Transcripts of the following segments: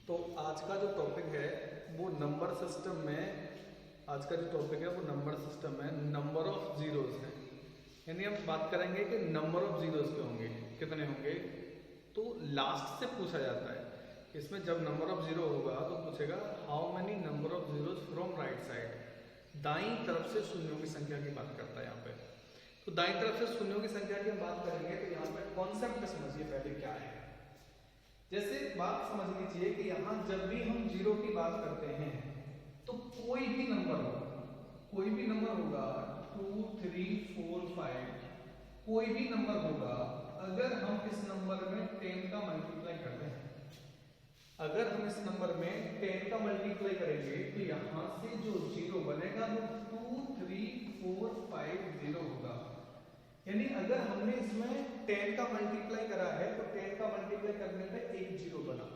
तो आज का जो टॉपिक है वो नंबर सिस्टम में, आज का जो टॉपिक है वो नंबर सिस्टम में नंबर ऑफ जीरोस है। यानी हम बात करेंगे कि नंबर ऑफ जीरोस के होंगे, कितने होंगे। तो लास्ट से पूछा जाता है इसमें, जब नंबर ऑफ जीरो होगा तो पूछेगा how many number of zeros from right side. दाईं तरफ से शून्यों की संख्या की बात करता है यहाँ पे। तो दाईं तरफ से शून्यों की संख्या की हम बात करेंगे तो यहाँ पे कॉन्सेप्ट समझिए पहले क्या है। जैसे बात समझ लीजिए कि यहां जब भी हम जीरो की बात करते हैं तो कोई भी नंबर होगा 2, 3, 4, 5, कोई भी नंबर होगा। अगर हम इस नंबर में 10 का मल्टीप्लाई करते हैं, अगर हम इस नंबर में 10 का मल्टीप्लाई करेंगे तो यहां से जो जीरो बनेगा वो 2, 3, 4, 5 जीरो होगा। यानी अगर हमने इसमें 10 का मल्टीप्लाई करा है तो 10 का मल्टीप्लाई करने पे एक जीरो बना,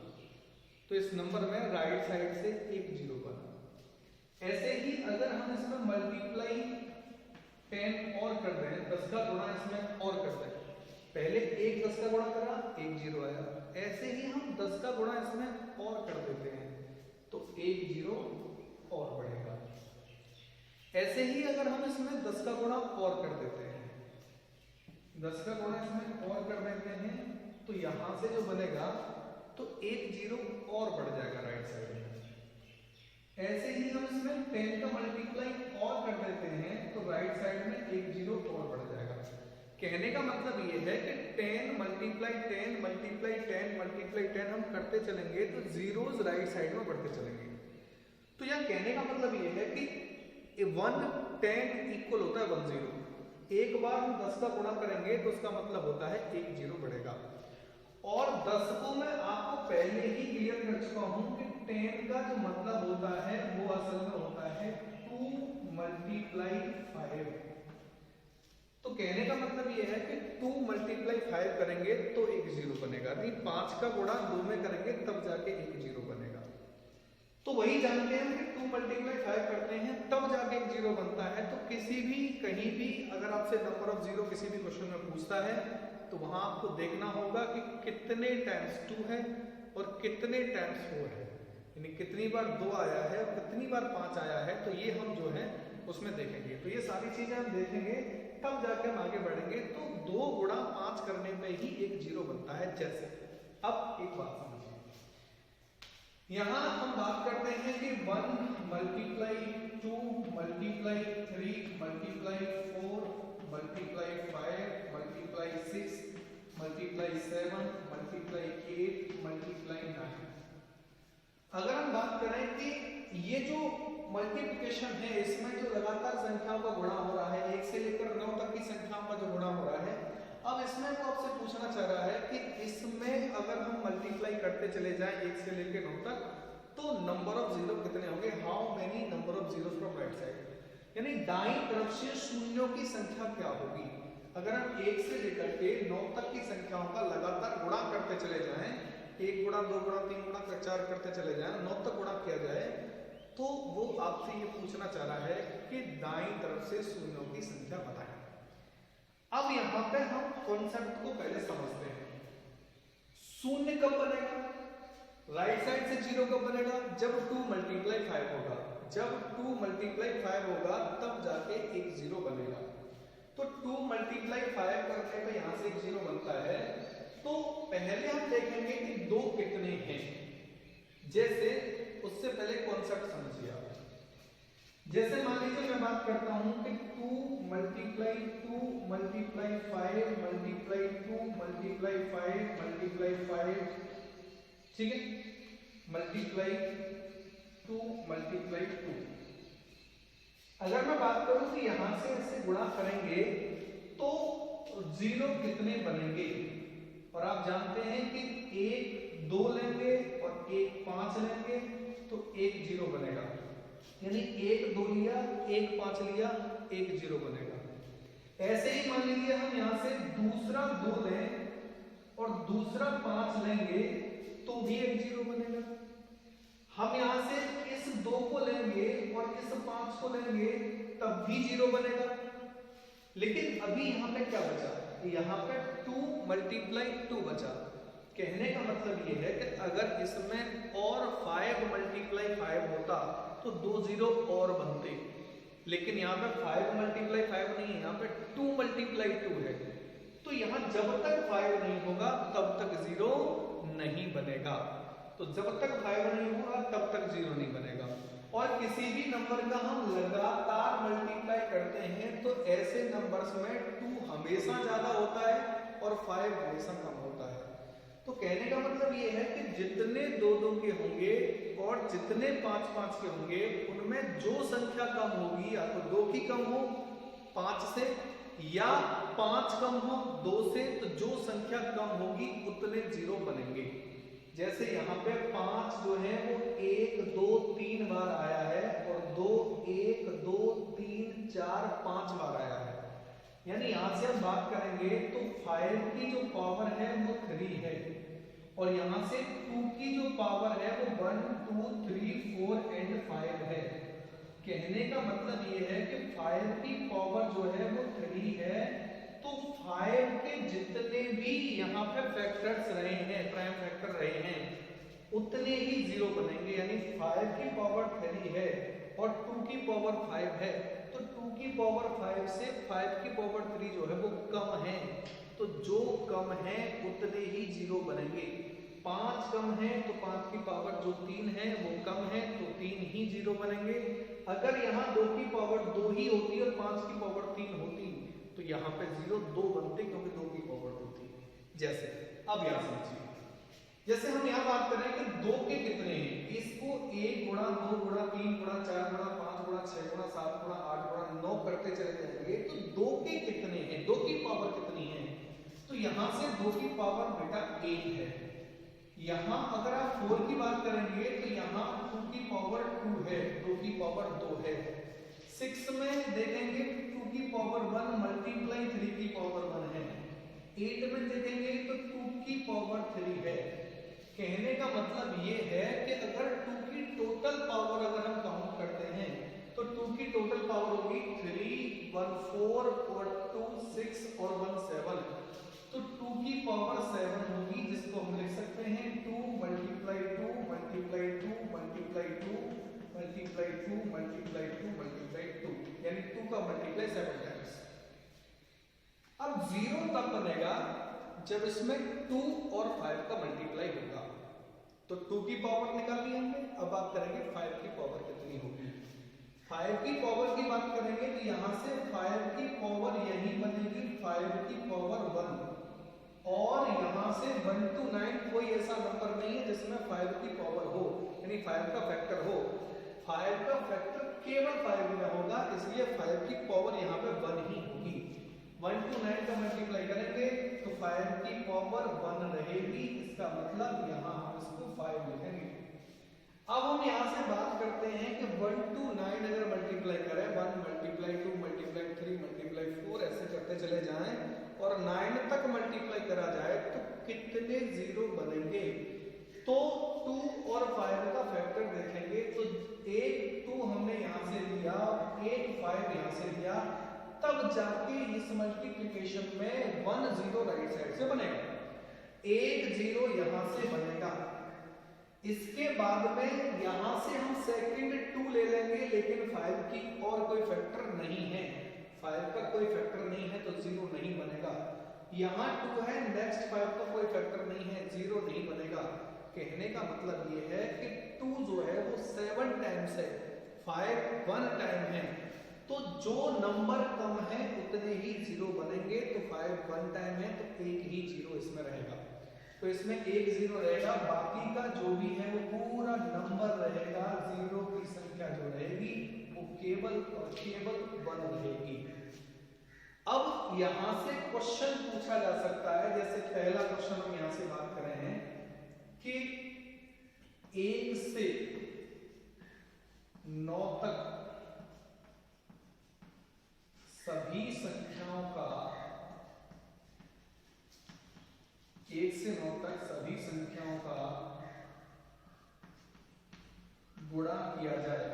तो इस नंबर में राइट साइड से एक जीरो बना। ऐसे ही अगर हम इसमें मल्टीप्लाई 10 और कर रहे हैं, 10 का गुणा इसमें और कर रहे हैं, पहले एक 10 का गुणा करा एक जीरो आया, ऐसे ही हम 10 का गुणा इसमें और कर देते हैं तो एक जीरो और बढ़ेगा। ऐसे ही अगर हम इसमें 10 का गुणा और कर देते हैं, 10 का गुणा इसमें और कर देते हैं तो यहां से जो बनेगा तो एक जीरो और बढ़ जाएगा राइट साइड में। ऐसे ही हम इसमें 10 का मल्टीप्लाई और कर देते हैं तो राइट साइड में एक जीरो और बढ़ जाएगा। कहने का मतलब ये है कि 10 मल्टीप्लाई 10 मल्टीप्लाई 10 मल्टीप्लाई 10 हम करते चलेंगे तो जीरोस राइट साइड में बढ़ते चलेंगे। तो यह कहने का मतलब ये है कि 1 10 इक्वल होता है 10। एक बार हम 10 का गुणा करेंगे तो उसका मतलब होता है एक जीरो बढ़ेगा। और 10 को मैं आपको पहले ही क्लियर कर चुका हूं कि 10 का जो मतलब होता है वो असल में होता है 2 मल्टीप्लाई 5। तो कहने का मतलब ये है कि 2 मल्टीप्लाई 5 करेंगे तो एक जीरो बनेगा, नहीं 5 का गुणा 2 में करेंगे तब जाके एक जीरो बनेगा। तो वही जानते हैं कि 2 मल्टीप्लाई 5 करते हैं तब जाके एक जीरो बनता है। तो किसी भी कहीं भी अगर आपसे नंबर ऑफ जीरो किसी भी क्वेश्चन में पूछता है तो वहां आपको देखना होगा कि कितने टाइम्स 2 है और कितने टाइम्स 4 है, यानी कितनी बार 2 आया है और कितनी बार 5 आया है। तो ये हम जो है उसमें देखेंगे। तो ये सारी चीजें हम देखेंगे तब जाके हम आगे बढ़ेंगे। तो 2 गुणा 5 करने में ही एक जीरो बनता है। जैसे अब एक बात समझिए, यहां हम बात करते हैं कि 1 multiply 2 multiply 3 multiply 4 multiply 5 multiply 6 multiply 7 multiply 8 multiply 9। अगर हम बात करें कि ये जो मल्टीप्लिकेशन है इसमें जो लगातार संख्याओं का गुणा हो रहा है, 1 से लेकर 9 तक की संख्याओं का जो गुणा हो रहा है, अब इसमें वो आपसे पूछना चाह रहा है कि इसमें अगर हम मल्टीप्लाई करते चले जाएं 1 से लेकर 9 तक तो नंबर ऑफ जीरो कितने होंगे, how many number of zeros from right side. यानी दाईं तरफ से शून्यों की संख्या क्या होगी। अगर हम 1 से लेकर के 9 तक की संख्याओं का लगातार गुणा करते चले जाएं, 1 गुणा 2 गुणा 3 गुणा 4 करते चले जाएं, 9 तक गुणा किया जाए, तो वो आपसे ये पूछना चाह रहा है कि दाईं तरफ से शून्यों की संख्या बताएं। अब यहां पे हम कॉन्सेप्ट को पहले समझते हैं। शून्य कब बनेगा, राइट साइड से जीरो कब बनेगा, जब 2 मल्टीप्लाई 5 होगा। जब 2 मल्टीप्लाई 5 होगा तब जाके एक जीरो बनेगा। तो 2 मल्टीप्लाई 5 करने पे यहां से एक जीरो बनता है। तो पहले हम देखेंगे कि 2 कितने हैं। जैसे उससे पहले कॉन्सेप्ट समझिए आप। जैसे मान लीजिए मैं बात करता हूं कि 2 multiply 2 multiply 5 multiply 2 multiply 5 multiply 5, ठीक है, मल्टीप्लाई 2 मल्टीप्लाई 2। अगर मैं बात करूं कि यहां से ऐसे गुणा करेंगे तो जीरो कितने बनेंगे। और आप जानते हैं कि 1 2 लेंगे और 1 5 लेंगे तो एक जीरो बनेगा। यानी 1 2 लिया 1 5 लिया एक जीरो बनेगा। ऐसे ही मान लीजिए हम यहां से दूसरा 2 लें और दूसरा 5 लेंगे तो भी एक जीरो बनेगा। हम यहां से इस 2 को लेंगे और इस 5 को लेंगे तब भी जीरो बनेगा। लेकिन अभी यहां पे क्या बचा, यहां पे 2 मल्टीप्लाई 2 बचा। कहने का मतलब ये है कि अगर इसमें और 5 मल्टीप्लाई 5 होता तो 2 जीरो और बनते, लेकिन यहाँ पे 5 मल्टीप्लाई 5 नहीं है, यहाँ पे 2 मल्टीप्लाई 2 है। तो यहाँ जब तक 5 नहीं होगा तब तक जीरो नहीं बनेगा। तो जब तक 5 नहीं होगा तब तक जीरो नहीं बनेगा। और किसी भी नंबर का हम लगातार मल्टीप्लाई करते हैं तो ऐसे नंबर्स में 2 हमेशा ज्यादा होता है और 5 हमेशा कम होता है। तो कहने का मतलब ये है कि जितने 2-2 के होंगे और जितने 5-5 के होंगे उनमें जो संख्या कम होगी, या तो 2 की कम हो 5 से, या 5 कम हो 2 से, तो जो संख्या कम होगी उतने जीरो बनेंगे। जैसे यहाँ पे 5 जो है वो 1 2 3 बार आया है और 2 1 2 3 4 5 बार आया है। यानी यहां से हम बात करेंगे तो 5 की जो पावर है वो 3 है और यहां से 2 की जो पावर है वो 1 2 3 4 एंड 5 है। कहने का मतलब ये है कि 5 की पावर जो है वो 3 है, तो 5 के जितने भी यहाँ पे फैक्टर्स रहे हैं, प्राइम फैक्टर रहे हैं, उतने ही जीरो बनेंगे। यानी 5 की पावर 3 है और 2 की पावर 5 है, तो 2 की पावर 5 से 5 की पावर 3 जो है वो कम है, तो जो कम है उतने ही जीरो बनेंगे। 5 कम है तो 5 की पावर जो 3 है वो कम है, तो 3 ही जीरो बनेंगे। अगर यहाँ 2 की पावर 2 ही होती और 5 की पावर 3 होती तो यहाँ पे जीरो 2 बनते, क्योंकि 2 की पावर 2 थी। जैसे अब यहाँ समझिए, जैसे हम यहाँ बात करें कि 2 के कितने हैं, इसको 1 गुणा 2 गुणा 3 गुणा 4 गुणा 5 गुणा 6 गुणा 7 गुणा 8 गुणा 9 करते चले जाएंगे तो 2 के कितने हैं, 2 की पावर कितनी है, तो यहाँ से 2 की पावर बेटा 8 है। यहाँ अगर आप 4 की बात करेंगे तो यहाँ 2 की पावर 2 है, 2 की पावर 2 है। 6 में देखेंगे 2 की पावर 1 मल्टीप्लाई 3 की पावर 1 है। 8 में देखेंगे तो 2 की पावर 3 है। कहने का मतलब ये है कि अगर 2 की टोटल पावर अगर हम काउंट करते हैं तो 2 की टोटल पावर होगी 3 1 4 और 2 6 और 1 7, तो 2 की पावर 7 होगी, जिसको हम लिख सकते हैं 2 multiply 2 multiply 2 multiply 2 multiply 2 multiply 2 multiply 2, यानी 2 का मल्टीप्लाई 7 टाइम्स। अब जीरो तब बनेगा जब इसमें 2 और 5 का मल्टीप्लाई होगा। तो 2 की पावर निकाल ली हमने, अब बात करेंगे 5 की पावर कितनी होगी। 5 की पावर की बात करेंगे तो यहां से 5 की पावर यही बनेगी 5 की पावर 1, और यहां से 1 to 9 कोई ऐसा नंबर नहीं है जिसमें 5 की पावर हो, यानी 5 का फैक्टर हो। 5 का फैक्टर केवल 5 में होगा, इसलिए 5 की पावर यहाँ पे 1 ही होगी। 1 to 9 का मल्टीप्लाई करेंगे तो 5 की पावर 1 रहेगी, इसका मतलब यहाँ हम इसको 5 लिखेंगे। अब हम यहाँ से बात करते हैं कि 1 to 9 अगर मल्टीप्लाई करें, 1 मल्टीप्लाई 2 मल्टीप्लाई 3 मल्टीप्लाई 4 ऐसे करते चले जाएं और 9 तक मल्टीप्लाई करा जाए तो कितने जीरो बनेंगे। तो 2 और 5 का फैक्टर देखेंगे तो एक 2 हमने यहाँ से लिया, एक 5 यहाँ से लिया, तब जाके इस मल्टीप्लिकेशन में 1 जीरो राइट साइड से बनेगा, एक जीरो यहाँ से बनेगा। इसके बाद में यहां से हम सेकंड 2 ले लेंगे, लेकिन 5 की और कोई फैक्टर नहीं है, 5 का कोई फैक्टर नहीं है तो जीरो नहीं बनेगा। यहाँ 2 है, नेक्स्ट 5 का कोई फैक्टर नहीं है, जीरो नहीं बनेगा। कहने का मतलब ये है कि 2 जो है वो 7 टाइम्स है, 5 1 टाइम है, तो जो नंबर कम है उतने ही जीरो बनेंगे। तो 5 1 टाइम है तो एक ही जीरो इसमें रहेगा, तो इसमें एक जीरो रहेगा, बाकी का जो भी है वो पूरा नंबर रहेगा। जीरो की संख्या जो रहेगी वो केवल और केवल 1 रहेगी। अब यहां से क्वेश्चन पूछा जा सकता है, जैसे पहला क्वेश्चन हम यहां से बात कर रहे हैं कि 1 से 9 तक सभी संख्याओं का, 1 से 9 तक सभी संख्याओं का गुणा किया जाए,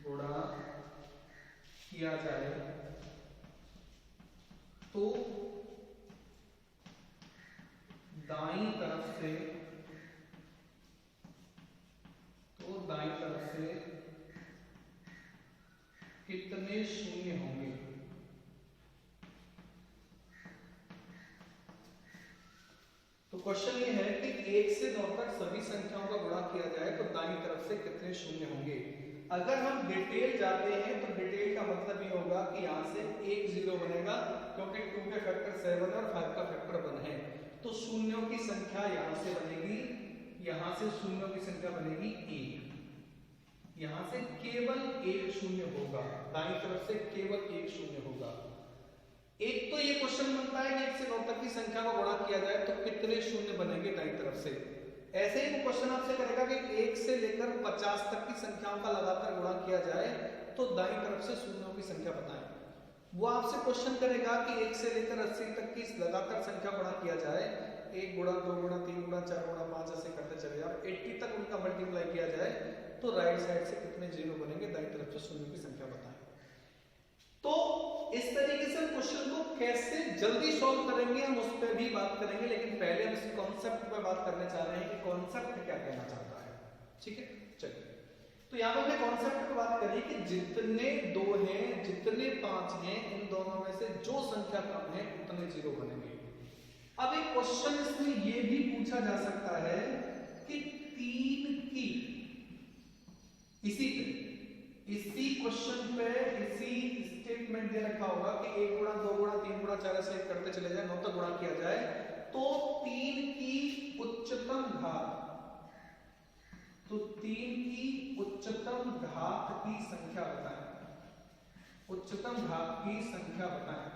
गुणा किया जाए तो दाईं तरफ से, तो दाईं तरफ से कितने शून्य होंगे। तो क्वेश्चन ये है कि 1 से 9 तक सभी संख्याओं का गुणा किया जाए तो दाईं तरफ से कितने शून्य होंगे। अगर हम डिटेल जाते हैं तो डिटेल का मतलब ये होगा कि यहाँ से एक जीरो बनेगा, क्योंकि 2 के फैक्टर 7 और 5 का फैक्टर 1 है, तो शून्यों की संख्या यहाँ से बनेगी, यहाँ से शून्यों की संख्या बनेगी 1, यहाँ से केवल एक शून्य होगा, दाईं तरफ से केवल एक शून्य होगा। एक तो ये क्वेश्चन बनता है कि 1 से 9 तक की संख्या को गुणा किया जाए तो कितने शून्य बनेंगे दाईं तरफ से। ऐसे ही वो क्वेश्चन आपसे करेगा कि 1 से लेकर 50 तक की संख्याओं का लगातार गुणा किया जाए तो दाईं तरफ से शून्यों की संख्या बताएं। वो आपसे क्वेश्चन करेगा कि 1 से लेकर 80 तक की लगातार संख्या गुणा किया जाए, 1 गुणा 2 गुणा 3 गुणा 4 गुणा 5 ऐसे करते चले जाओ, 80 तक उनका मल्टीप्लाई किया जाए तो राइट साइड से कितने जीरो बनेंगे, दाईं तरफ से शून्यों की संख्या बताएं। तो इस तरीके से क्वेश्चन को कैसे जल्दी सॉल्व करेंगे हम उस पर भी बात करेंगे, लेकिन पहले हम इस कॉन्सेप्ट पर बात करने चाह रहे हैं कि कॉन्सेप्ट क्या कहना चाहता है। ठीक है, चलिए। तो यहाँ पे हमने कॉन्सेप्ट पर बात करी कि जितने 2 हैं, जितने 5 हैं, इन दोनों में से जो संख्या कम है उतने जीरो बनेंगे। अब एक क्वेश्चन इसमें यह भी पूछा जा सकता है कि 3 की इसी क्वेश्चन पे इसी स्टेटमेंट दे रखा होगा कि 1 गुणा 2 गुणा 3 गुणा 4 ऐसे करते चले जाए, 9 तक गुणा किया जाए तो 3 की उच्चतम घात, तो 3 की उच्चतम घात की संख्या बताएं, उच्चतम घात की संख्या बताएं,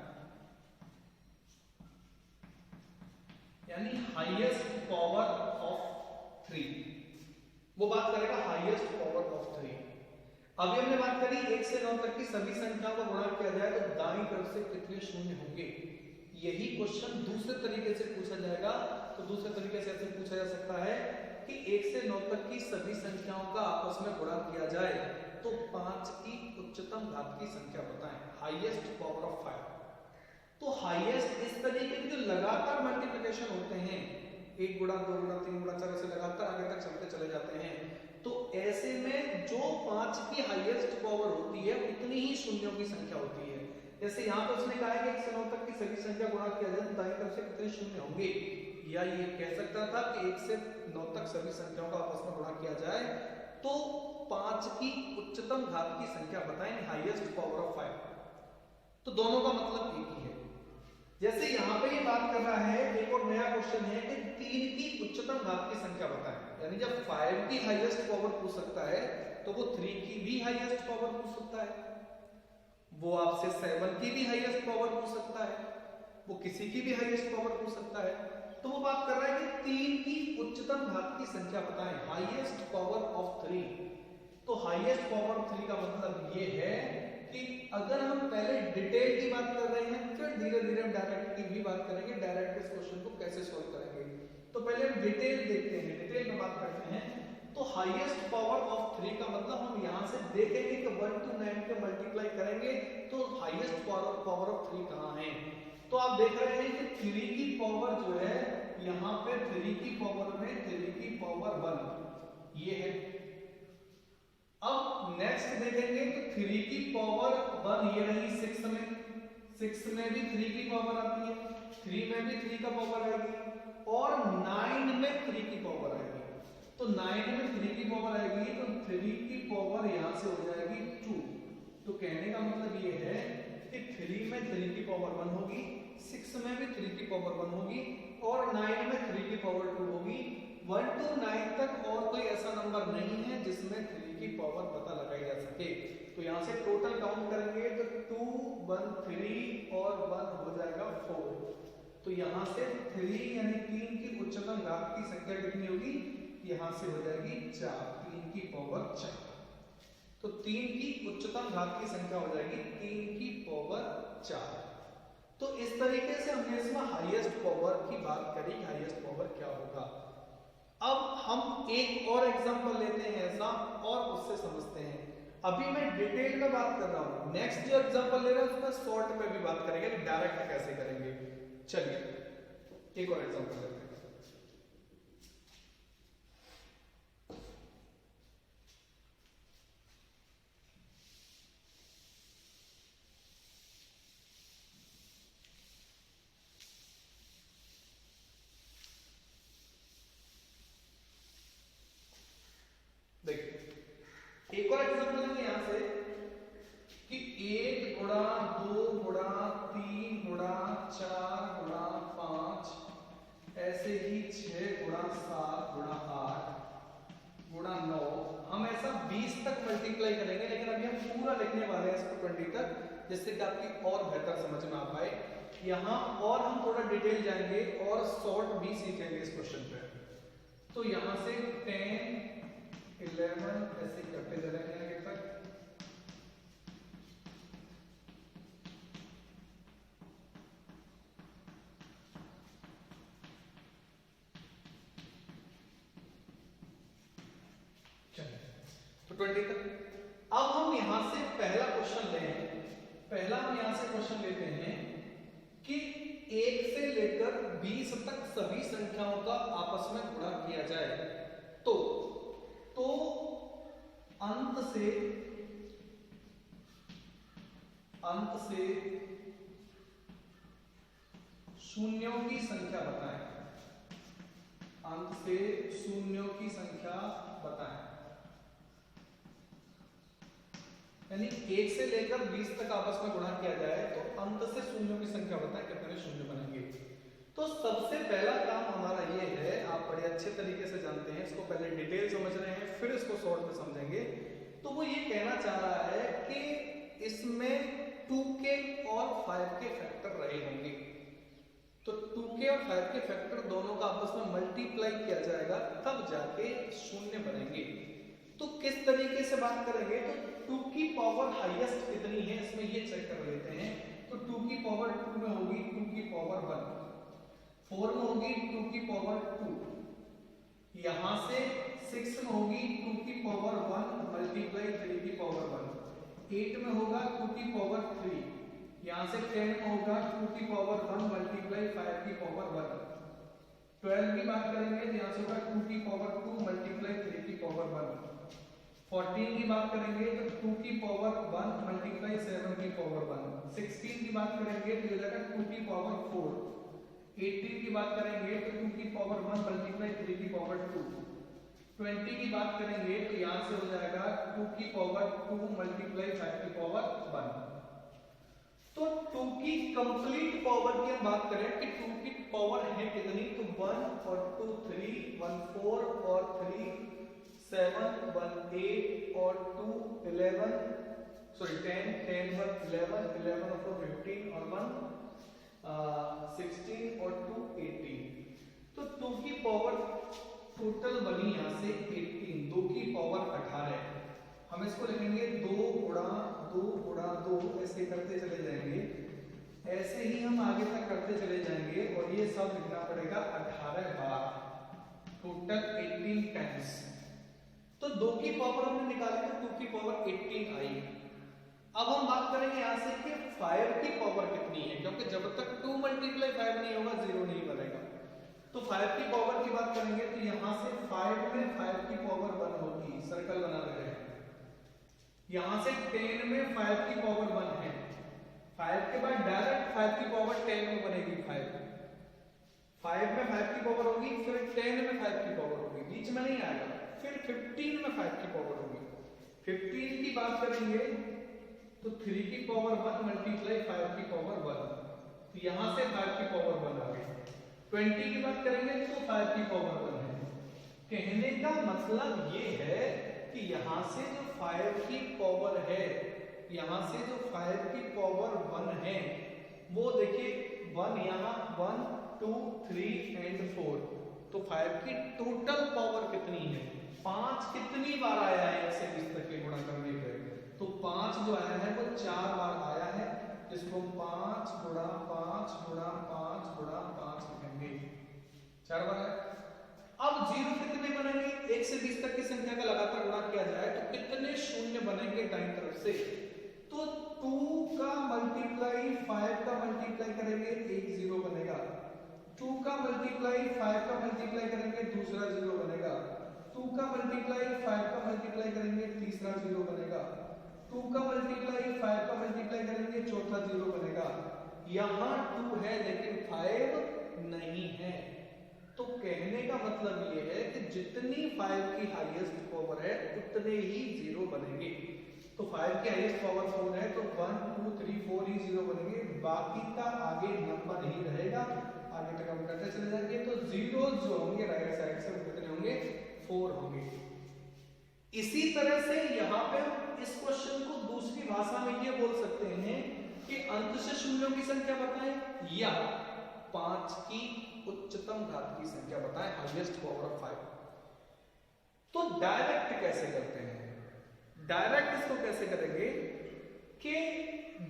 यानी हाईएस्ट पावर ऑफ 3, वो बात करेगा हाईएस्ट पावर ऑफ 3। अभी हमने बात करी 1 से 9 तक की सभी संख्याओं को गुणा किया जाए तो दाईं तरफ से कितने शून्य होंगे। यही क्वेश्चन दूसरे तरीके से पूछा जाएगा, तो दूसरे तरीके से ऐसे पूछा जा सकता है कि 1 से 9 तक की सभी संख्याओं का आपस में गुणा किया जाए तो 5 की उच्चतम घात की संख्या बताएं, हाईएस्ट पावर ऑफ 5। तो हाईएस्ट इस तरीके के जो लगातार मल्टीप्लिकेशन होते हैं, 1 गुणा 2 गुणा 3 गुणा 4 ऐसे लगातार आगे तक चलते चले जाते हैं, तो ऐसे में जो 5 की हाईएस्ट पावर होती है उतनी ही शून्यों की संख्या होती है। जैसे यहाँ पर उसने कहा है कि 1 से 9 तक की सभी संख्या गुणा किया जाए तो दाईं तरफ से कितने शून्य होंगे, या ये कह सकता था कि 1 से 9 तक सभी संख्याओं का आपस में गुणा किया जाए तो 5 की उच्चतम घात की संख्या बताएं, हाईएस्ट पावर ऑफ 5। तो दोनों का मतलब एक ही है। जैसे यहाँ पे ये बात कर रहा है, एक और नया क्वेश्चन है कि 3 की उच्चतम घात की संख्या बताएं, यानी जब 5 की हाईएस्ट पावर पूछ सकता है तो वो 3 की भी हाईएस्ट पावर पूछ सकता है, वो आपसे 7 की भी हाईएस्ट पावर पूछ सकता है, वो किसी की भी हाईएस्ट पावर पूछ सकता है। तो वो बात कर रहा है कि 3 की उच्चतम घात की संख्या बताएं, हाईएस्ट पावर ऑफ 3। तो हाईएस्ट पावर ऑफ 3 का मतलब ये है कि अगर हम पहले डिटेल की बात कर रहे हैं फिर धीरे धीरे हम डायरेक्ट की भी बात करेंगे, डायरेक्ट इस क्वेश्चन को कैसे सॉल्व करेंगे। तो पहले हम डिटेल देखते हैं, डिटेल में बात करते हैं। तो हाईएस्ट पावर ऑफ 3 का मतलब हम यहाँ से देखेंगे कि 1 to 9 के मल्टीप्लाई करेंगे तो हाईएस्ट पावर ऑफ 3 कहाँ है। तो आप देख रहे हैं कि 3 की पावर जो है यहाँ पे 3 की पावर में 3 की पावर 1 ये है। अब नेक्स्ट देखेंगे तो 3 की पावर 1 ये रही 6 में भी 3 की पावर आती है, 3 में भी 3 का पावर आएगी और 9 में 3 की पावर आएगी। तो 9 में 3 की पावर आएगी तो 3 की पावर यहां से हो जाएगी 2। तो कहने का मतलब ये है कि 3 में 3 की पावर 1 होगी, 6 में भी 3 की पावर 1 होगी और 9 में 3 की पावर 2 होगी। 1 to 9 तक और कोई ऐसा नंबर नहीं है जिसमें 3 की पावर पता लगाई जा सके। तो यहाँ से टोटल काउंट करेंगे तो 2 1 3 और 1 हो जाएगा 4। तो यहाँ से 3 यानी 3 की उच्चतम घात की संख्या कितनी होगी, यहाँ से हो जाएगी 4, 3 की पावर 4। तो 3 की उच्चतम घात की संख्या हो जाएगी 3 की पावर 4। तो इस तरीके से हमने इसमें हाईएस्ट पावर की बात करी, हाईएस्ट पावर क्या होगा। अब हम एक और एग्जांपल लेते हैं ऐसा और उससे समझते हैं। अभी मैं डिटेल में बात कर रहा हूं, नेक्स्ट जो एग्जांपल ले रहा हूं उसमें शॉर्ट में भी बात करेंगे कि डायरेक्ट कैसे करेंगे। चलिए एक और एग्जांपल लेते हैं। ऐसे ही 6 गुणा 7 गुणा 8 गुणा 9, हम ऐसा 20 तक मल्टीप्लाई करेंगे, लेकिन अभी हम पूरा लिखने वाले हैं इसको 20 तक, जिससे कि आपकी और बेहतर समझ में आ पाए। यहाँ और हम थोड़ा डिटेल जाएंगे और शॉर्ट भी सीखेंगे इस क्वेश्चन पे। तो यहाँ से 10 11 ऐसे करते चलेंगे आगे तक। तो 20 तक। अब हम यहां से पहला क्वेश्चन लें, पहला हम यहां से क्वेश्चन लेते हैं कि 1 से लेकर 20 तक सभी संख्याओं का आपस में गुणा किया जाए तो अंत से शून्यों की संख्या बताएं, अंत से शून्यों की संख्या बताएं। यानी 1 से लेकर 20 तक आपस में गुणा किया जाए तो अंत से शून्यों की संख्या बताएं, कितने शून्य बनेंगे। तो सबसे पहला काम हमारा ये है, आप बड़े अच्छे तरीके से जानते हैं, इसको पहले डिटेल समझ रहे हैं फिर इसको शॉर्ट में समझेंगे। तो वो ये कहना चाह रहा है कि इसमें 2 के और 5 के फैक्टर रहे होंगे, तो 2 के और 5 के फैक्टर दोनों का आपस में मल्टीप्लाई किया जाएगा, तब जाके शून्य बनेंगे। तो किस तरीके से बात करेंगे, तो 2 की पावर हाईएस्ट कितनी है इसमें ये चेक कर लेते हैं। तो 2 की पावर 2 में होगी 2 की पावर 1, 4 में होगी 2 की पावर 2, यहां से 6 में होगी 2 की पावर 1 मल्टीप्लाई 3 की पावर 1, 8 में होगा 2 की पावर 3, यहां से 10 में होगा 2 की पावर 1 मल्टीप्लाई 5 की पावर 1, 12 की बात करेंगे तो यहां से होगा 2 की पावर 2 मल्टीप्लाई 3 की पावर 1, 14 की बात करेंगे तो 2 की पावर 1 मल्टीप्लाई 7 की पावर 1, 16 की बात करेंगे तो ये जाएगा 2 की पावर 4, 18 की बात करेंगे तो 2 की पावर 1 मल्टीप्लाई 3 की पावर 2, 20 की बात करेंगे तो यहां से हो जाएगा 2 की पावर 2 मल्टीप्लाई 5 की पावर 1। तो 2 की कंप्लीट पावर की हम बात करें कि 2 की पावर है कितनी, तो 1 और 2 3, 1 4 और 3 7, 1 8 और 2 11, सॉरी 10, 10 1 11, 11 और 4 15 और 1 16 और 2 18। तो 2 की पावर टोटल बनी यहाँ से 18, 2 की पावर 18। हम इसको लिखेंगे 2 गुणा 2 गुणा 2, ऐसे करते चले जाएंगे, ऐसे ही हम आगे तक करते चले जाएंगे और ये सब लिखना पड़ेगा 18 बार, टोटल 18 टाइम्स। तो 2 की पावर हमने निकाली तो 2 की पावर 18 आई। अब हम बात करेंगे यहां से कि 5 की पावर कितनी है, क्योंकि जब तक 2 मल्टीप्लाई 5 नहीं होगा 0 नहीं बनेगा। तो 5 की पावर की बात करेंगे तो यहां से 5 में 5 की पावर 1 होगी, सर्कल बना रहे हैं। यहां से 10 में 5 की पावर 1 है, 5 के बाद डायरेक्ट 5 की पावर 10 में बनेगी 5 में 5 की पावर होगी, फिर 10 में 5 की पावर होगी, बीच में नहीं आएगा, फिर 15 में 5 की पावर होगी। 15 की बात करेंगे तो 3 की पावर 1 मल्टीप्लाई 5 की पावर 1, तो यहां से 5 की पावर 1 आ गई। 20 की बात करेंगे तो 5 की पावर 1 है। कहने का मतलब ये है कि यहां से जो 5 की पावर है, यहां से जो 5 की पावर 1 है, वो देखिए 1 यहाँ 1 2 3 एंड 4, तो 5 की टोटल पावर कितनी है, 5 कितनी बार आया है 1 से 20 तक के गुणा करने पे, तो 5 जो आया है वो 4 बार आया है, जिसको 5 गुणा 5 गुणा 5 गुणा 5 लिखेंगे, 4 बार है। अब 0 कितने बनेंगे, 1 से 20 तक की संख्या का लगातार गुणा किया जाए तो कितने शून्य बनेंगे दाईं तरफ से, तो 2 का मल्टीप्लाई 5 का मल्टीप्लाई करेंगे, एक 0 बनेगा, 2 का मल्टीप्लाई 5 का मल्टीप्लाई करेंगे, दूसरा 0 बनेगा, 2 का मल्टीप्लाई 5 का मल्टीप्लाई करेंगे, तीसरा 0 बनेगा, 2 का मल्टीप्लाई 5 का मल्टीप्लाई करेंगे, चौथा 0 बनेगा। यहां 2 है लेकिन 5 नहीं है, तो कहने का मतलब ये है कि जितनी 5 की हाईएस्ट पावर है उतने ही 0 बनेंगे। तो 5 की हाईएस्ट पावर 4 है तो 1 2 3 4 ही 0 बनेंगे, बाकी का आगे नंबर ही रहेगा। आगे तक हम करते चले जाएंगे तो 0 इसी तरह से यहाँ पे इस क्वेश्चन को दूसरी भाषा में ये बोल सकते हैं कि अंत से शून्यों की संख्या बताएं या 5 की उच्चतम घात की संख्या बताएं, हाईएस्ट पावर ऑफ 5। तो डायरेक्ट कैसे करते हैं? डायरेक्ट इसको कैसे करेंगे कि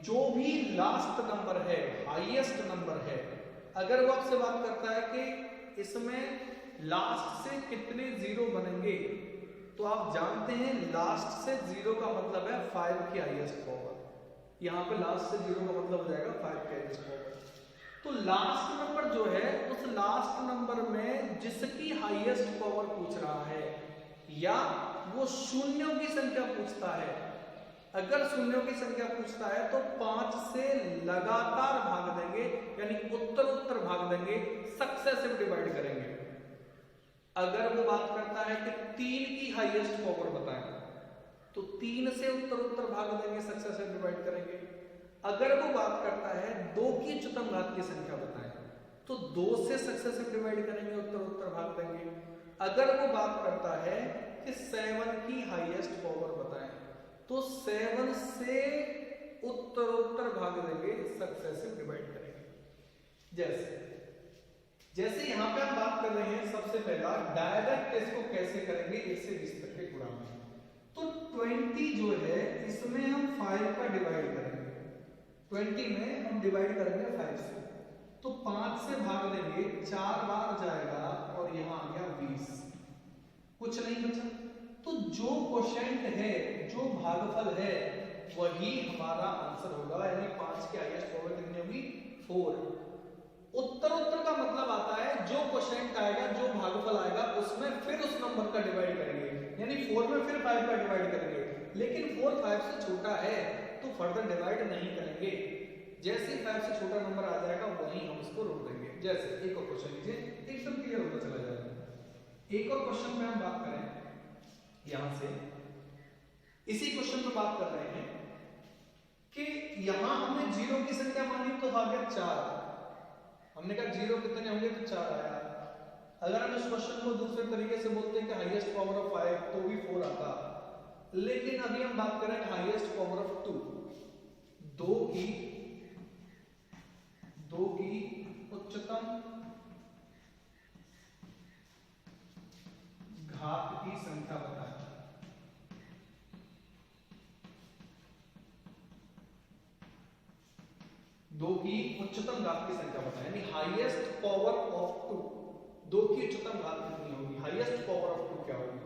जो भी लास्ट नंबर है, हाईएस्ट नंबर है, अगर वो आपसे बात करता है कि इसमें लास्ट से कितने जीरो बनेंगे, तो आप जानते हैं लास्ट से जीरो का मतलब है 5 की हाईएस्ट पावर। यहां पे लास्ट से जीरो का मतलब हो जाएगा 5 की हाईएस्ट पावर। तो लास्ट नंबर जो है, उस लास्ट नंबर में जिसकी हाईएस्ट पावर पूछ रहा है या वो शून्यों की संख्या पूछता है, अगर शून्यों की संख्या पूछता है तो 5 से लगातार भाग देंगे, यानी उत्तर उत्तर भाग देंगे, सक्सेसिव डिवाइड करेंगे। अगर वो बात करता है कि 3 की हाईएस्ट पावर बताएं, तो 3 से उत्तर उत्तर भाग देंगे, सक्सेसिव डिवाइड करेंगे। अगर वो बात करता है 2 की उच्चतम घात की संख्या बताएं, तो 2 से सक्सेसिव डिवाइड करेंगे, उत्तर उत्तर भाग देंगे। अगर वो बात करता है कि 7 की हाईएस्ट पावर बताएं, तो 7 से उत्तर उत्तर भाग देंगे, सक्सेसिव डिवाइड करेंगे। जैसे यहां पे हम बात कर रहे हैं, सबसे पहला डायरेक्ट इसको कैसे करेंगे, 1 से 20 तक के गुणा में। तो 20 जो है इसमें हम 5 का डिवाइड करेंगे, 20 में हम डिवाइड करेंगे 5 से, तो 5 से भाग देंगे, 4 बार जाएगा और यहां आ गया 20, कुछ नहीं बचा। तो जो क्वोशिएंट है, जो भागफल है, वही हमारा आंसर होगा, यानी 5 की हाईएस्ट पावर कितनी होगी, 4। उत्तर उत्तर का मतलब आता है जो क्वोशिएंट आएगा, जो भागफल आएगा, उसमें फिर उस नंबर का डिवाइड करेंगे, यानी 4 में फिर 5 का डिवाइड करेंगे। लेकिन 4 5 से छोटा है तो फर्दर डिवाइड नहीं करेंगे। जैसे ही 5 से छोटा नंबर आ जाएगा वहीं हम इसको रोक देंगे। जैसे एक और क्वेश्चन लीजिए, एकदम क्लियर होता चला जाएगा। एक और क्वेश्चन में हम बात करें, यहां से इसी क्वेश्चन में बात कर रहे हैं कि यहां हमने जीरो की संख्या मानी तो आ गया 4। हमने कहा जीरो कितने होंगे, तो 4 आया। अगर हम इस क्वेश्चन को दूसरे तरीके से बोलते हैं कि हाईएस्ट पावर ऑफ 5, तो भी 4 आता। लेकिन अभी हम बात करें हाईएस्ट पावर ऑफ 2, 2 की उच्चतम घात की संख्या बताएं। दो की उच्चतम घात की संख्या बताएं, यानी हाईएस्ट पावर ऑफ 2, 2 की उच्चतम घात कितनी होगी, हाईएस्ट पावर ऑफ 2 क्या होगी।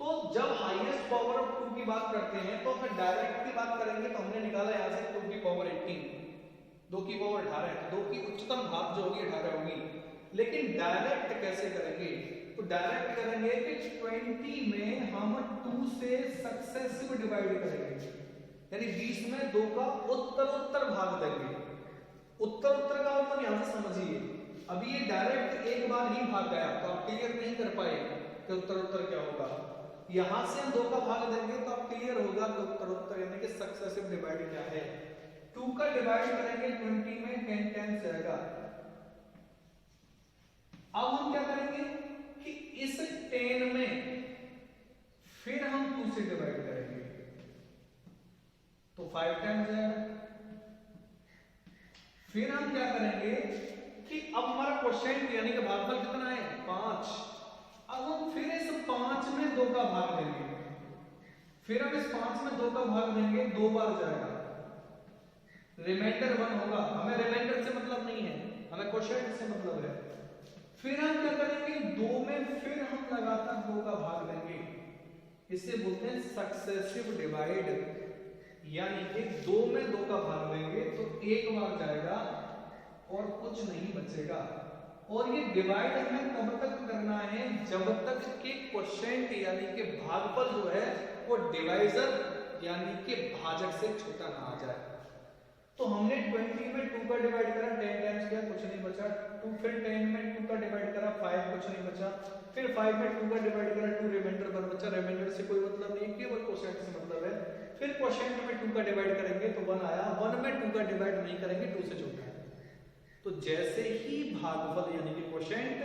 तो जब हाईएस्ट पावर ऑफ 2 की बात करते हैं तो फिर डायरेक्ट की बात करेंगे, तो हमने निकाला यहां से 2 की पावर 18, 2 की पावर 18 है, तो 2 की उच्चतम घात जो होगी 18 होगी। लेकिन डायरेक्ट कैसे करेंगे, तो डायरेक्ट करेंगे कि 20 में हम 2 से सक्सेसिव डिवाइड करेंगे, यानी 20 में 2 का उत्तर उत्तर भाग देंगे। उत्तर उत्तर का मतलब यहां से समझिए, अभी ये डायरेक्ट एक बार ही भाग गया तो आप क्लियर नहीं कर पाए कि उत्तर उत्तर क्या होगा। यहां से हम 2 का भाग देंगे तो आप क्लियर होगा कि उत्तर उत्तर यानी कि सक्सेसिव डिवाइड क्या है। 2 का डिवाइड करेंगे 20 में, 10 10 से आएगा। अब हम क्या करेंगे कि इस 10 में फिर हम 2 से डिवाइड करेंगे, तो 5 टाइम्स जाएगा। फिर हम क्या करेंगे कि अब हमारा क्वोशिएंट यानी कि भागफल कितना है, 5। अब हम फिर इस 5 में 2 का भाग देंगे, फिर हम इस 5 में 2 का भाग देंगे, 2 बार जाएगा, रिमाइंडर 1 होगा। हमें रिमाइंडर से मतलब नहीं है, हमें क्वोशिएंट से मतलब है। फिर हम क्या करेंगे, 2 में फिर हम लगातार 2 का भाग देंगे, इसे बोलते हैं सक्सेसिव डिवाइड, यानी कि 2 में 2 का भाग देंगे तो 1 बार जाएगा और कुछ नहीं बचेगा। और ये डिवाइड हमें तब तक करना है जब तक कि क्वोशिएंट यानी कि भागफल जो है वो डिवाइजर यानी कि भाजक से छोटा ना आ जाए। तो हमने 20 में 2 का डिवाइड करा, 10 टाइम्स किया, कुछ नहीं बचा। 2 फिर 10 में 2 का डिवाइड करा, 5, कुछ नहीं बचा। फिर 5 में 2 का डिवाइड करा, 2 रिमाइंडर 1 बचा। रिमाइंडर से कोई मतलब नहीं, केवल क्वोशिएंट से मतलब है। फिर क्वोशिएंट में 2 का डिवाइड करेंगे तो 1 आया, 1 में 2 का डिवाइड नहीं करेंगे, 2 से छोटा है। तो जैसे ही भागफल यानी कि क्वोशिएंट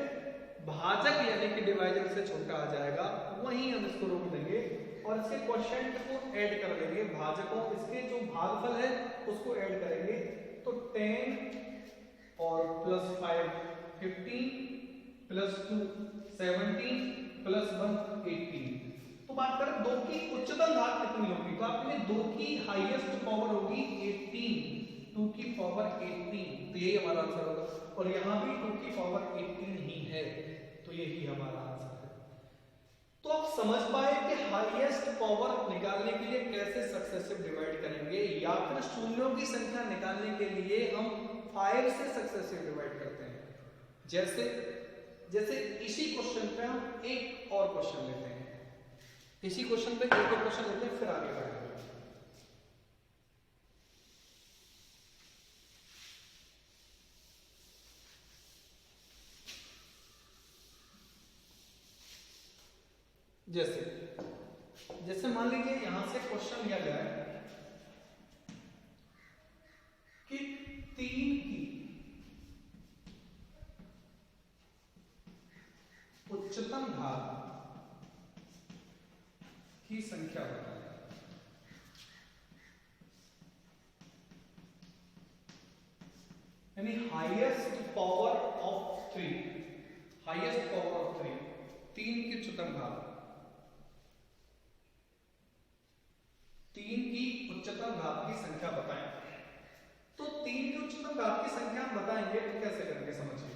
भाजक यानी कि डिवाइजर से छोटा आ जाएगा, वहीं हम इसको रोक देंगे और इसके क्वोशिएंट को ऐड कर देंगे, भाजकों इसके जो भागफल है उसको ऐड करेंगे, तो 10 और प्लस 5 15 प्लस 2 17 प्लस 1 18। तो बात करें 2 की उच्चतम घात कितनी होगी, तो आपके लिए 2 की हाईएस्ट पावर होगी 18, 2 की पावर 18, तो यही हमारा आंसर होगा। और यहां भी 2 की पावर 18 ही है, तो यही हमारा आंसर है। तो आप समझ पाए कि हाईएस्ट पावर निकालने के लिए कैसे सक्सेसिव डिवाइड करेंगे, या फिर शून्यों की संख्या निकालने के लिए हम 5 से सक्सेसिव डिवाइड करते हैं। जैसे इसी क्वेश्चन पे हम एक और क्वेश्चन लेते हैं, इसी क्वेश्चन पे एक और क्वेश्चन लेते हैं, फिर आगे बढ़ेंगे। जैसे मान लीजिए यहां से क्वेश्चन लिया जाए कि 3 की उच्चतम घात की संख्या बताएं। यानी highest power of 3, highest power of 3, 3 की उच्चतम घात, 3 की उच्चतम घात की संख्या बताएं। तो 3 की उच्चतम घात की संख्या हम बताएंगे तो कैसे करेंगे समझिए।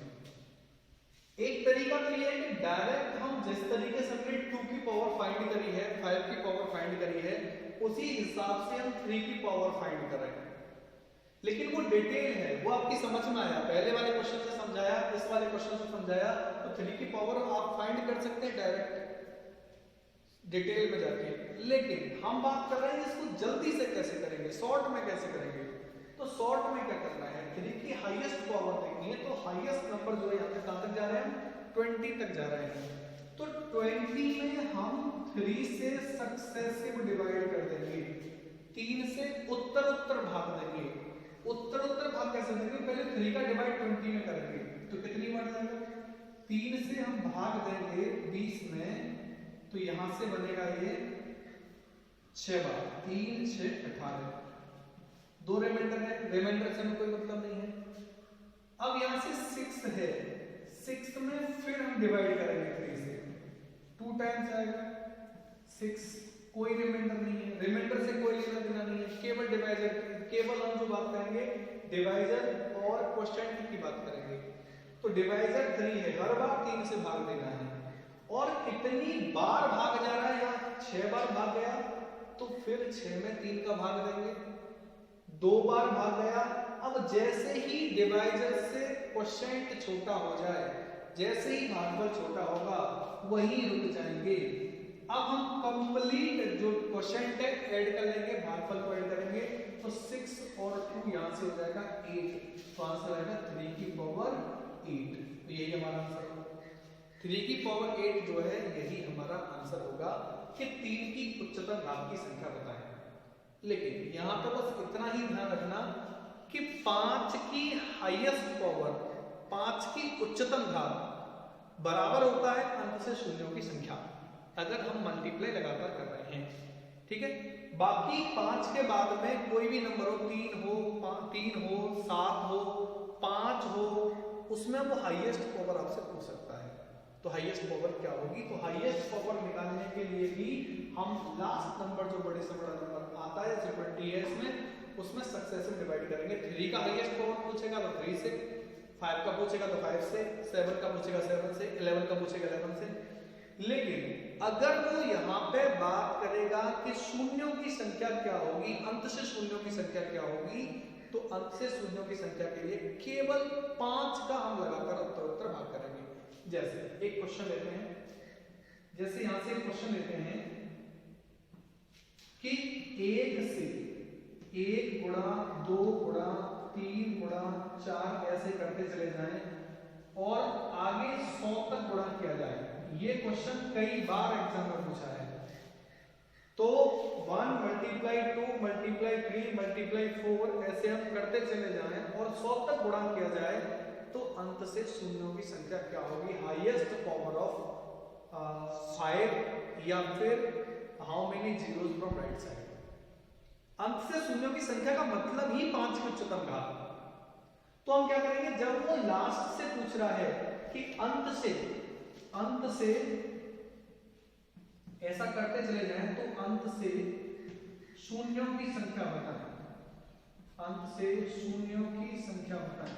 एक तरीका तो यह है कि डायरेक्ट हम जिस तरीके से हमने 2 की पावर फाइंड करी है, 5 की पावर फाइंड करी है, उसी हिसाब से हम 3 की पावर फाइंड कर रहे हैं। लेकिन वो डिटेल है, वो आपकी समझ में आया, पहले वाले क्वेश्चन से समझाया, इस वाले क्वेश्चन से समझाया, तो 3 की पावर आप फाइंड कर सकते हैं डायरेक्ट डिटेल में जाके। लेकिन हम बात कर रहे हैं इसको जल्दी से कैसे करेंगे, शॉर्ट में कैसे करेंगे। तो शॉर्ट में क्या करना है, 3 की हाईएस्ट पावर देखनी है, तो हाईएस्ट नंबर जो है यहाँ पे कहां तक जा रहे हैं, 20 तक जा रहे हैं। तो 20 में हम 3 से सक्सेसिव डिवाइड कर देंगे, 3 से उत्तर भाग देंगे। उत्तर भाग कैसे देंगे, पहले 3 का डिवाइड 20 में करेंगे, तो कितनी बार जाएगा, 3 से हम भाग देंगे 20 में, तो यहां से बनेगा ये 6 बार, 3 6 18, 2 रिमाइंडर है, रिमाइंडर से हमें कोई मतलब नहीं है। अब यहां से 6 है, 6 में फिर हम डिवाइड करेंगे 3 से, 2 टाइम्स आएगा 6, कोई रिमाइंडर नहीं है, रिमाइंडर से कोई लेना देना नहीं है, केवल डिवाइजर, केवल हम जो बात करेंगे डिवाइजर और क्वोशिएंट की बात करेंगे। तो डिवाइजर 3 है, हर बार 3 से भाग देना है, और कितनी बार भाग जा रहा है, यहाँ 6 बार भाग गया, तो फिर 6 में 3 का भाग देंगे, 2 बार भाग गया। अब जैसे ही डिवाइजर से क्वोशिएंट छोटा हो जाए, जैसे ही भागफल छोटा होगा वहीं रुक जाएंगे। अब हम कंप्लीट जो क्वोशिएंट है ऐड कर लेंगे, भागफल को ऐड करेंगे, तो 6 और 2 यहां से हो जाएगा 8, तो आंसर आएगा 3 की पावर 8। तो यही हमारा आंसर होगा, 3 की पावर 8 जो है यही हमारा आंसर होगा कि 3 की उच्चतम घात की संख्या बताएं। लेकिन यहां पर बस इतना ही ध्यान रखना कि 5 की हाईएस्ट पावर, 5 की उच्चतम घात बराबर होता है अंत से शून्यों की संख्या, अगर हम मल्टीप्लाई लगातार कर रहे हैं, ठीक है। बाकी 5 के बाद में कोई भी नंबर हो, 3 हो, 7 हो, 5 हो, उसमें वो हाईएस्ट पावर आपसे पूछ सकता है। तो हाईएस्ट पावर क्या होगी, तो हाईएस्ट पावर निकालने के लिए भी हम लास्ट नंबर जो बड़े से बड़ा नंबर आता है, 20 है इसमें, उसमें सक्सेसिव डिवाइड करेंगे। 3 का हाईएस्ट पावर पूछेगा तो 3 से, 5 का पूछेगा तो 5 से, 7 का पूछेगा 7 से, 11 का पूछेगा 11 से। लेकिन अगर वो यहाँ पे बात करेगा कि शून्यों की संख्या क्या होगी, अंत से शून्यों की संख्या क्या होगी, तो अंत से शून्यों की संख्या के लिए केवल 5 का हम लगाकर उत्तर भाग करेंगे। जैसे एक क्वेश्चन लेते हैं, जैसे यहां से एक क्वेश्चन लेते हैं कि 1 से 1 गुणा 2 गुणा 3 गुणा 4 ऐसे करते चले जाएं और आगे 100 तक गुणा किया जाए। ये क्वेश्चन कई बार एग्जाम में पूछा है। तो 1 मल्टीप्लाई 2 मल्टीप्लाई 3 मल्टीप्लाई 4 ऐसे हम करते चले जाएं और 100 तक गुणा किया जाए, तो अंत से शून्यों की संख्या क्या होगी, हाईएस्ट पावर ऑफ 5 या फिर how many zeros from right side. अंत से शून्यों की संख्या का मतलब ही 5 की उच्चतम घात। तो हम क्या करेंगे, जब वो लास्ट से पूछ रहा है कि अंत से ऐसा करते चले जाएं तो अंत से शून्यों की संख्या बताएं, अंत से शून्यों की संख्या बताएं।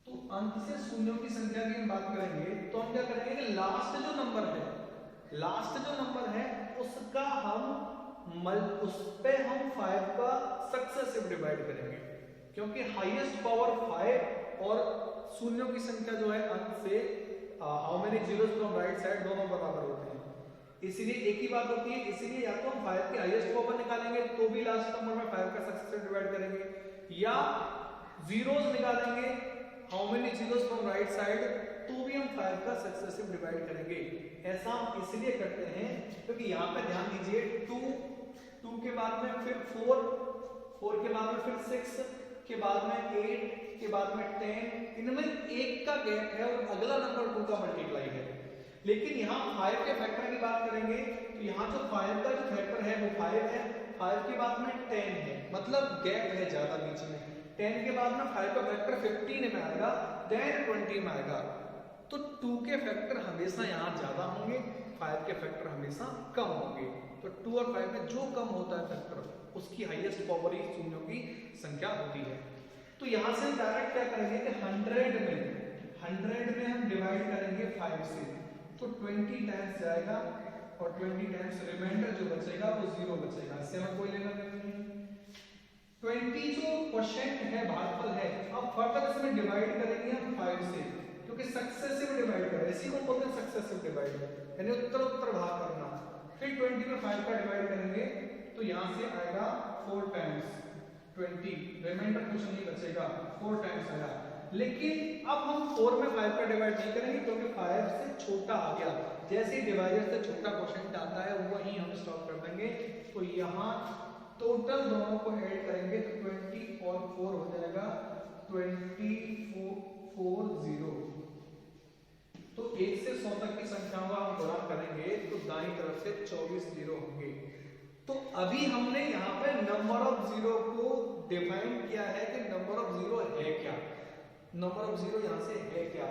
तो अंत से शून्यों की संख्या की हम बात करेंगे तो हम क्या करेंगे कि लास्ट जो नंबर है उसका उस पे हम 5 का सक्सेसिव डिवाइड करेंगे, क्योंकि हाईएस्ट पावर 5 और शून्यों की संख्या जो है अंत से how many zeros from right side दोनों बराबर होते हैं, इसीलिए एक ही बात होती है। इसीलिए या तो हम 5 के हाईएस्ट पावर निकालेंगे तो भी लास्ट नंबर में 5 का सक्सेसिव डिवाइड करेंगे, या जीरोस निकालेंगे how many zeros from right side तो भी हम 5 का सक्सेसिव डिवाइड करेंगे। ऐसा हम इसलिए करते हैं क्योंकि यहाँ पे ध्यान दीजिए 2 के बाद में फिर 4 के बाद में फिर 6 के बाद में 8 के बाद में 10, इनमें 1 का गैप है और अगला नंबर 2 का मल्टीप्लाई है। लेकिन यहाँ 5 के फैक्टर की बात करेंगे तो यहाँ जो 5 का जो फैक्टर है वो 5 है, 5 के बाद में 10 है, मतलब गैप है ज्यादा बीच में। 10 के बाद में 5 का फैक्टर 15 में आएगा, देन 20 में आएगा। तो 2 के फैक्टर हमेशा यहाँ ज्यादा होंगे, 5 के फैक्टर हमेशा कम होंगे। तो 2 और 5 में जो कम होता है फैक्टर उसकी हाईएस्ट पावर ही शून्यों की संख्या होती है। तो यहाँ से डायरेक्ट क्या करेंगे कि 100 में हम डिवाइड करेंगे 5 से, तो 20 टाइम्स जाएगा और 20 टाइम्स रिमाइंडर जो बचेगा वो 0 बचेगा, इससे हमें कोई लेना देना नहीं है। 20 जो क्वोशिएंट है, भागफल है, अब फर्दर इसमें डिवाइड करेंगे हम 5 से, क्योंकि सक्सेसिव डिवाइड कर रहे हैं, इसी को बोलते हैं सक्सेसिव डिवाइड, यानी उत्तर भाग करना। फिर 20 में 5 का डिवाइड करेंगे तो यहाँ से आएगा 4 टाइम्स 20, रिमाइंडर कुछ नहीं बचेगा, 4 टाइम्स आया। लेकिन अब हम 4 में 5 का डिवाइड नहीं करेंगे क्योंकि 5 से छोटा आ गया, जैसे ही डिवाइडर से छोटा क्वोशिएंट आता है वही हम स्टॉप कर देंगे। तो यहाँ टोटल दोनों को ऐड करेंगे तो 20 और 4 हो जाएगा 24 तो 1 से 100 तक की संख्याओं का हम गुणा करेंगे तो दाईं तरफ से 24 जीरो होंगे। तो अभी हमने यहाँ पे नंबर ऑफ जीरो को डिफाइन किया है कि नंबर ऑफ जीरो है क्या, नंबर ऑफ जीरो यहाँ से है क्या।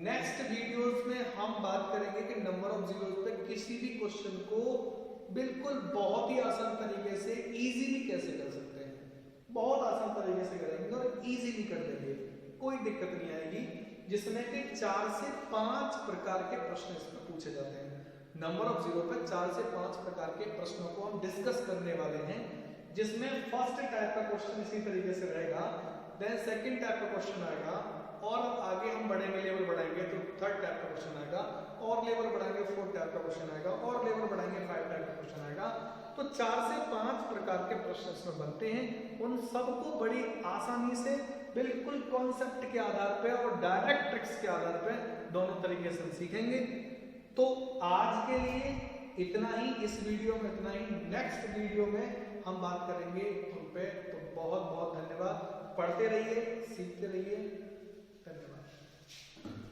नेक्स्ट वीडियोस में हम बात करेंगे कि नंबर ऑफ जीरोस पे किसी भी क्वेश्चन को बिल्कुल बहुत ही आसान तरीके से इजीली कैसे कर सकते हैं, बहुत आसान तरीके से करेंगे और इजीली कर देंगे, कोई दिक्कत नहीं आएगी, जिसमें कि 4 से 5 प्रकार के प्रश्न इसमें पूछे जाते हैं। नंबर ऑफ जीरो पे 4 से 5 प्रकार के प्रश्नों को हम डिस्कस करने वाले हैं, जिसमें फर्स्ट टाइप का क्वेश्चन इसी तरीके से रहेगा, देन सेकंड टाइप का क्वेश्चन आएगा, और आगे हम बढ़ेंगे, लेवल बढ़ाएंगे तो थर्ड टाइप का क्वेश्चन आएगा, और लेवल बढ़ाएंगे 4 टाइप का क्वेश्चन आएगा, और लेवल बढ़ाएंगे 5 टाइप का क्वेश्चन आएगा। तो 4 से 5 प्रकार के प्रश्न इसमें बनते हैं, उन सबको बड़ी आसानी से बिल्कुल कॉन्सेप्ट के आधार पे और डायरेक्ट ट्रिक्स के आधार पे दोनों तरीके से सीखेंगे। तो आज के लिए इतना ही, इस वीडियो में इतना ही, नेक्स्ट वीडियो में हम बात करेंगे उन पे। तो बहुत बहुत धन्यवाद, पढ़ते रहिए, सीखते रहिए, धन्यवाद।